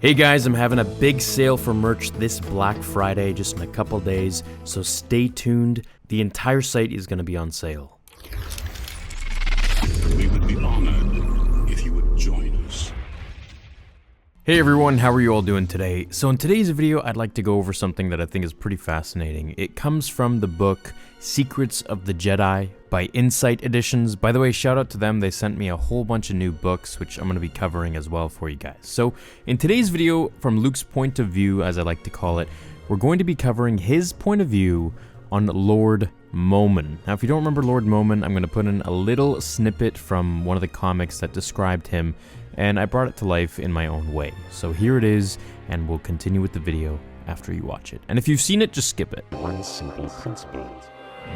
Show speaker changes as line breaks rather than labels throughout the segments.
Hey guys, I'm having a big sale for merch this Black Friday, just in a couple days, so stay tuned. The entire site is going to be on sale.
We would be honored if you would join us.
Hey everyone, how are you all doing today? So in today's video, I'd like to go over something that I think is pretty fascinating. It comes from the book Secrets of the Jedi by Insight Editions. By the way, shout out to them. They sent me a whole bunch of new books, which I'm going to be covering as well for you guys. So in today's video, from Luke's point of view, as I like to call it, we're going to be covering his point of view on Lord Momin. Now, if you don't remember Lord Momin, I'm going to put in a little snippet from one of the comics that described him, and I brought it to life in my own way. So here it is, and we'll continue with the video after you watch it. And if you've seen it, just skip it.
One simple principle.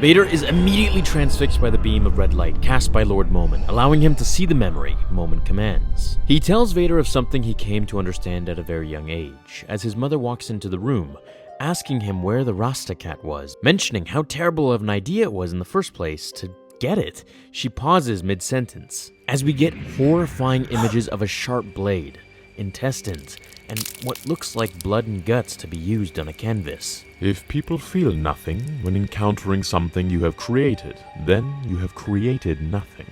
Vader is immediately transfixed by the beam of red light cast by Lord Momin, allowing him to see the memory Momin commands. He tells Vader of something he came to understand at a very young age, as his mother walks into the room, asking him where the Rasta cat was, mentioning how terrible of an idea it was in the first place to get it. She pauses mid-sentence, as we get horrifying images of a sharp blade, intestines, and what looks like blood and guts to be used on a canvas.
If people feel nothing when encountering something you have created, then you have created nothing.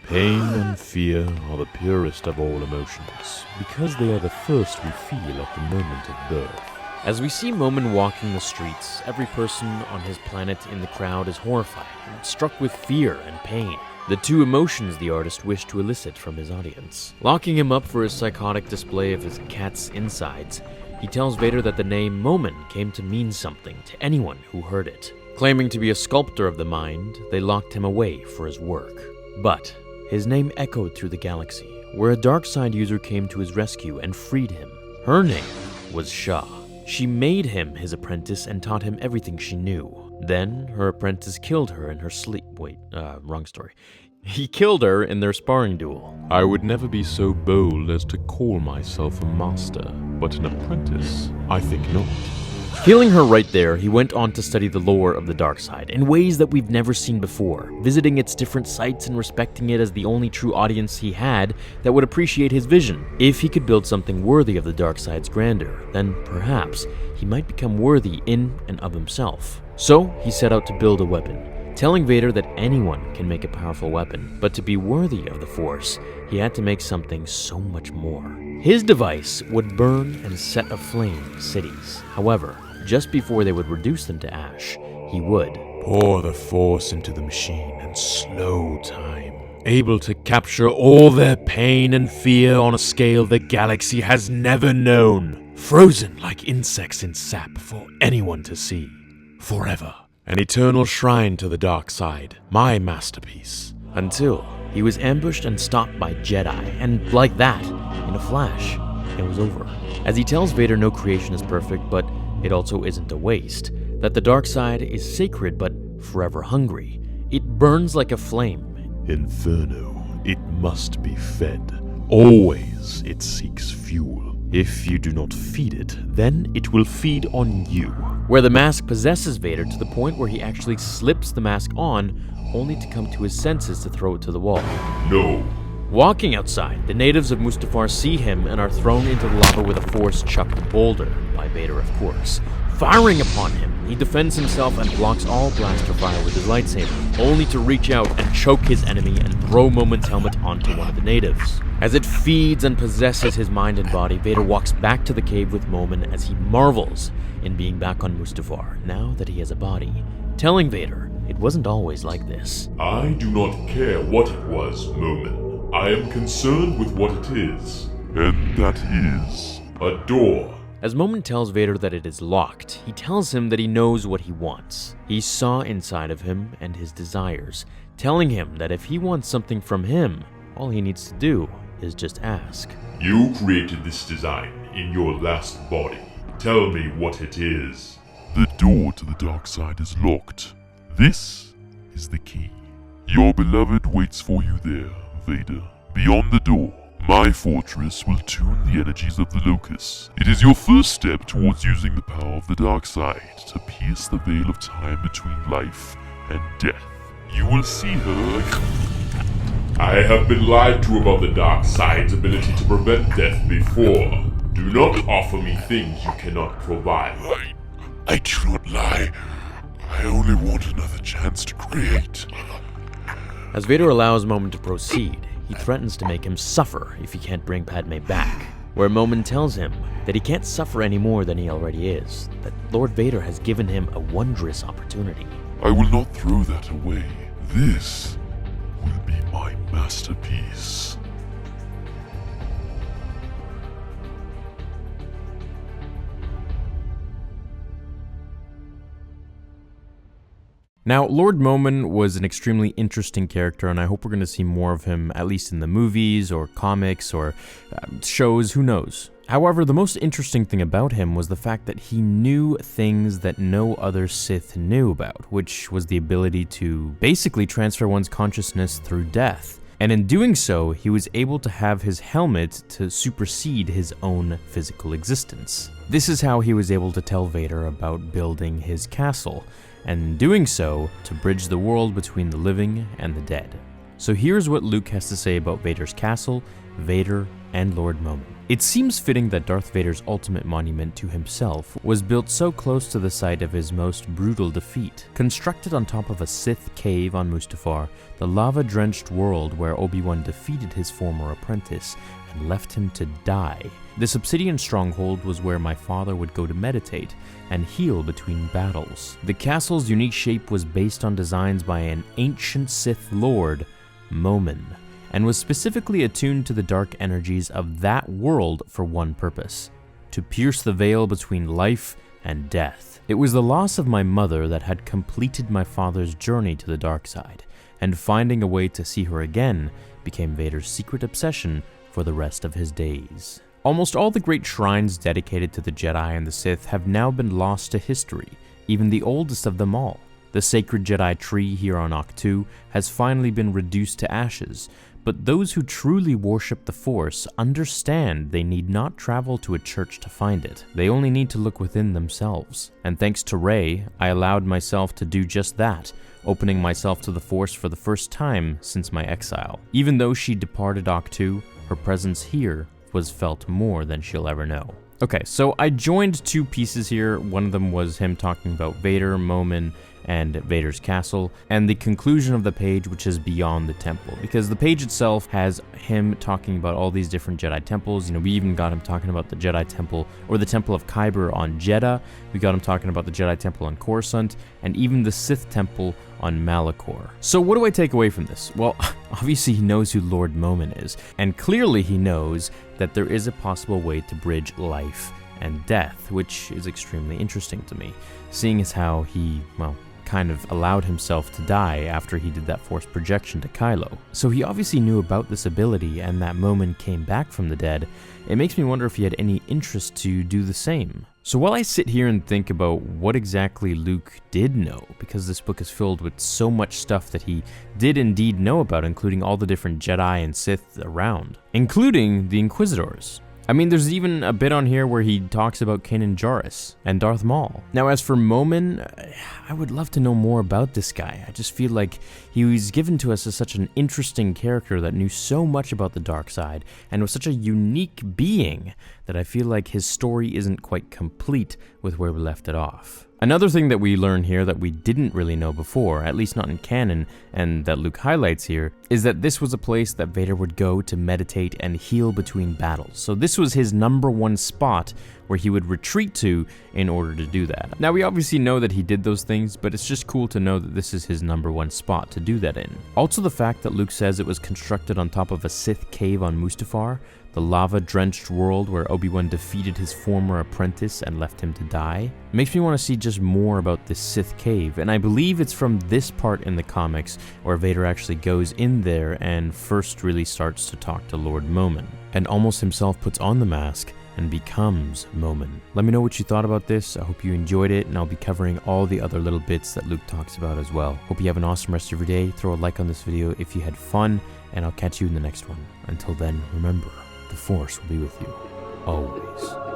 Pain and fear are the purest of all emotions, because they are the first we feel at the moment of birth.
As we see Momin walking the streets, every person on his planet in the crowd is horrified and struck with fear and pain, the two emotions the artist wished to elicit from his audience. Locking him up for his psychotic display of his cat's insides, he tells Vader that the name Momin came to mean something to anyone who heard it. Claiming to be a sculptor of the mind, they locked him away for his work. But his name echoed through the galaxy, where a dark side user came to his rescue and freed him. Her name was Shah. She made him his apprentice and taught him everything she knew. Then, her apprentice killed her in her sleep. Wrong story. He killed her in their sparring duel.
I would never be so bold as to call myself a master, but an apprentice? I think not.
Killing her right there, he went on to study the lore of the dark side in ways that we've never seen before, visiting its different sites and respecting it as the only true audience he had that would appreciate his vision. If he could build something worthy of the dark side's grandeur, then perhaps he might become worthy in and of himself. So he set out to build a weapon, telling Vader that anyone can make a powerful weapon, but to be worthy of the Force, he had to make something so much more. His device would burn and set aflame cities. However, just before they would reduce them to ash, he would
pour the Force into the machine and slow time, able to capture all their pain and fear on a scale the galaxy has never known, frozen like insects in sap for anyone to see. Forever. An eternal shrine to the dark side, my masterpiece.
Until he was ambushed and stopped by Jedi, and like that, in a flash, it was over. As he tells Vader no creation is perfect, but it also isn't a waste, that the dark side is sacred but forever hungry. It burns like a flame.
Inferno, it must be fed. Always it seeks fuel. If you do not feed it, then it will feed on you.
Where the mask possesses Vader to the point where he actually slips the mask on, only to come to his senses to throw it to the wall.
No.
Walking outside, the natives of Mustafar see him and are thrown into the lava with a Force-chucked boulder, by Vader of course. Firing upon him, he defends himself and blocks all blaster fire with his lightsaber, only to reach out and choke his enemy and throw Momin's helmet onto one of the natives. As it feeds and possesses his mind and body, Vader walks back to the cave with Momin as he marvels in being back on Mustafar, now that he has a body, telling Vader it wasn't always like this.
I do not care what it was, Momin. I am concerned with what it is.
And that is
a door.
As Momin tells Vader that it is locked, he tells him that he knows what he wants. He saw inside of him and his desires, telling him that if he wants something from him, all he needs to do is just ask.
You created this design in your last body. Tell me what it is.
The door to the dark side is locked. This is the key. Your beloved waits for you there, Vader. Beyond the door, my fortress will tune the energies of the Locust. It is your first step towards using the power of the dark side to pierce the veil of time between life and death. You will see her.
I have been lied to about the dark side's ability to prevent death before. Do not offer me things you cannot provide.
I do not lie. I only want another chance to create.
As Vader allows Momin to proceed, he threatens to make him suffer if he can't bring Padme back, where Momin tells him that he can't suffer any more than he already is, that Lord Vader has given him a wondrous opportunity.
I will not throw that away. This will be my masterpiece.
Now, Lord Momin was an extremely interesting character, and I hope we're going to see more of him, at least in the movies or comics or shows, who knows. However, the most interesting thing about him was the fact that he knew things that no other Sith knew about, which was the ability to basically transfer one's consciousness through death. And in doing so, he was able to have his helmet to supersede his own physical existence. This is how he was able to tell Vader about building his castle, and in doing so, to bridge the world between the living and the dead. So here's what Luke has to say about Vader's castle, Vader, and Lord Momin. It seems fitting that Darth Vader's ultimate monument to himself was built so close to the site of his most brutal defeat. Constructed on top of a Sith cave on Mustafar, the lava-drenched world where Obi-Wan defeated his former apprentice and left him to die. This obsidian stronghold was where my father would go to meditate and heal between battles. The castle's unique shape was based on designs by an ancient Sith Lord, Momin, and was specifically attuned to the dark energies of that world for one purpose: to pierce the veil between life and death. It was the loss of my mother that had completed my father's journey to the dark side, and finding a way to see her again became Vader's secret obsession for the rest of his days. Almost all the great shrines dedicated to the Jedi and the Sith have now been lost to history, even the oldest of them all. The sacred Jedi tree here on Ahch-To has finally been reduced to ashes, but those who truly worship the Force understand they need not travel to a church to find it. They only need to look within themselves. And thanks to Rey, I allowed myself to do just that, opening myself to the Force for the first time since my exile. Even though she departed Ahch-To, her presence here was felt more than she'll ever know. Okay, so I joined two pieces here. One of them was him talking about Vader, Momin, and Vader's castle, and the conclusion of the page, which is beyond the temple, because the page itself has him talking about all these different Jedi temples. You know, we even got him talking about the Jedi temple, or the Temple of Kyber on Jeddah. We got him talking about the Jedi temple on Coruscant, and even the Sith temple on Malachor. So what do I take away from this? Well, obviously he knows who Lord Momin is, and clearly he knows that there is a possible way to bridge life and death, which is extremely interesting to me, seeing as how he, well, kind of allowed himself to die after he did that Force projection to Kylo. So he obviously knew about this ability, and that Momin came back from the dead. It makes me wonder if he had any interest to do the same. So while I sit here and think about what exactly Luke did know, because this book is filled with so much stuff that he did indeed know about, including all the different Jedi and Sith around, including the Inquisitors. I mean, there's even a bit on here where he talks about Kanan Jarrus and Darth Maul. Now, as for Momin, I would love to know more about this guy. I just feel like he was given to us as such an interesting character that knew so much about the dark side and was such a unique being that I feel like his story isn't quite complete with where we left it off. Another thing that we learn here that we didn't really know before, at least not in canon, and that Luke highlights here, is that this was a place that Vader would go to meditate and heal between battles. So this was his #1 spot where he would retreat to in order to do that. Now, we obviously know that he did those things, but it's just cool to know that this is his #1 spot to do that in. Also, the fact that Luke says it was constructed on top of a Sith cave on Mustafar, the lava-drenched world where Obi-Wan defeated his former apprentice and left him to die, makes me want to see just more about this Sith cave, and I believe it's from this part in the comics where Vader actually goes in there and first really starts to talk to Lord Momin, and almost himself puts on the mask and becomes Momin. Let me know what you thought about this. I hope you enjoyed it, and I'll be covering all the other little bits that Luke talks about as well. Hope you have an awesome rest of your day. Throw a like on this video if you had fun, and I'll catch you in the next one. Until then, remember, the Force will be with you, always.